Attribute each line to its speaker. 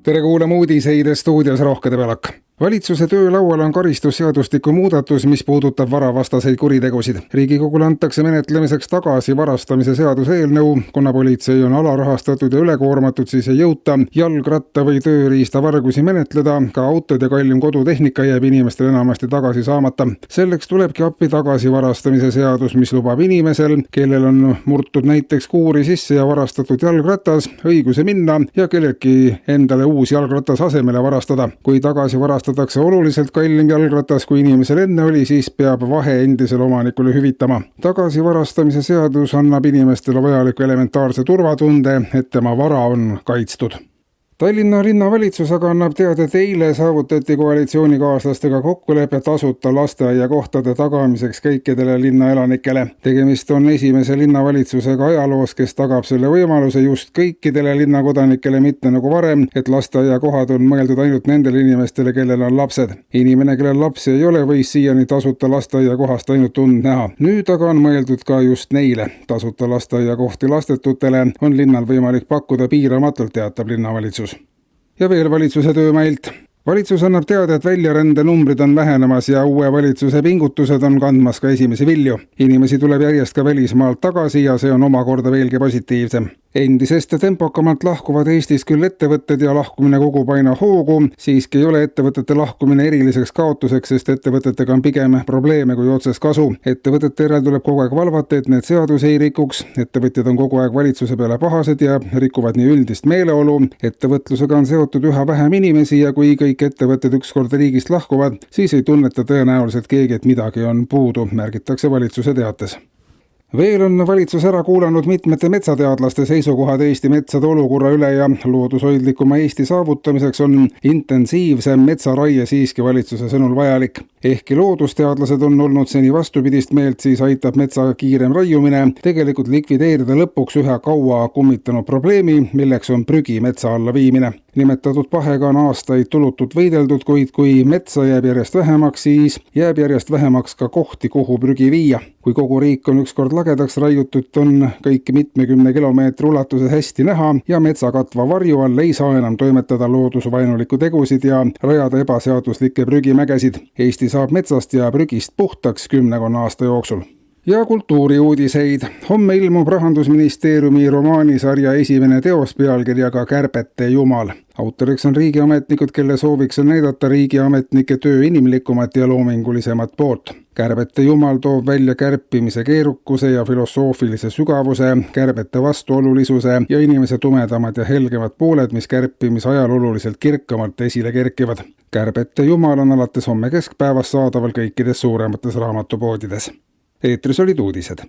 Speaker 1: Tere kuulama uudiseid stuudios Rohke Debelak. Valitsuse töölaual on karistusseadustiku muudatus, mis puudutab varavastaseid kuritegusid. Riigikogule antakse menetlemiseks tagasi varastamise seaduse eelnõu. Kuna politsei on alarahastatud ja ülekoormatud, siis ei jõuta jalgratta või tööriista vargusi menetleda. Ka autod ja kallim kodutehnika jääb inimestel enamasti tagasi saamata. Selleks tulebki appi tagasi varastamise seadus, mis lubab inimesel, kellel on murtud näiteks kuuri sisse ja varastatud jalgratas, õiguse minna ja kelleltki endale uus jalgratas asemele varastada. Kui tagasi varastatakse oluliselt kallim jalgratas, kui inimesel enne oli, siis peab vahe endisele omanikule hüvitama. Tagasi varastamise seadus annab inimestele vajaliku elementaarse turvatunde, et tema vara on kaitstud. Tallinna linnavalitsus aga annab teada, et eile saavutati koalitsioonikaaslastega kokkulepe tasuta lasteaiakohtade tagamiseks kõikidele linnaelanikele. Tegemist on esimese linnavalitsusega ajaloos, kes tagab selle võimaluse just kõikidele linnakodanikele, mitte nagu varem, et lasteaiakohad on mõeldud ainult nendele inimestele, kellel on lapsed. Inimene, kellel lapsi ei ole, võis siiani tasuta lasteaiakohast ainult und näha. Nüüd aga on mõeldud ka just neile. Tasuta lasteaiakohti lastetutele on linnal võimalik pakkuda piiramatult, teatab linnavalitsus. Ja veel valitsuse töömäilt. Valitsus annab teada, et väljarände numbrid on vähenemas ja uue valitsuse pingutused on kandmas ka esimesi vilju. Inimesi tuleb järjest ka välismaalt tagasi ja see on omakorda veelgi positiivsem. Endisest tempokamalt lahkuvad Eestis küll ettevõtted ja lahkumine kogub aina hoogu, siiski ei ole ettevõtete lahkumine eriliseks kaotuseks, sest ettevõtetega on pigem probleeme kui otsest kasu. Ettevõtete järel tuleb kogu aeg valvata, et need seadusi ei rikuks. Ettevõtjad on kogu aeg valitsuse peale pahased ja rikuvad nii üldist meeleolu. Ettevõtlusega on seotud üha vähem inimesi ja kui kõik ettevõtted ükskord riigist lahkuvad, siis ei tunneta tõenäoliselt keegi, et midagi on puudu, märgitakse valitsuse teates. Veel on valitsus ära kuulanud mitmete metsateadlaste seisukohad Eesti metsade olukorra üle ja loodushoidlikuma Eesti saavutamiseks on intensiivsem metsaraie siiski valitsuse sõnul vajalik. Ehkki loodusteadlased on olnud seni vastupidist meelt, siis aitab metsa kiirem raiumine tegelikult likvideerida lõpuks ühe kaua kummitanud probleemi, milleks on prügi metsa alla viimine. Nimetatud pahega on aastaid tulutult võideldud, kuid kui metsa jääb järjest vähemaks, siis jääb järjest vähemaks ka kohti, kuhu prügi viia. Kui kogu riik on ükskord lagedaks raiutud, on kõik mitmekümne kilomeetri ulatuses hästi näha ja metsakatva varju all ei saa enam toimetada loodusvaenulikku tegusid ja rajada ebaseaduslikke prügimägesid. Eesti saab metsast ja prügist puhtaks 10 aasta jooksul. Ja kultuuriuudiseid. Homme ilmub Rahandusministeeriumi romaanisarja esimene teos pealkirjaga Kärbete jumal. Autoriks on riigiametnikud, kelle sooviks on näidata riigiametnike töö inimlikumat ja loomingulisemat poolt. Kärbete jumal toob välja kärpimise keerukuse ja filosoofilise sügavuse, kärbete vastuolulisuse ja inimese tumedamad ja helgemad pooled, mis kärpimise ajal oluliselt kirkamalt esile kerkivad. Kärbete jumal on alates homme keskpäevast saadaval kõikides suuremates raamatupoodides. Eetris olid uudised.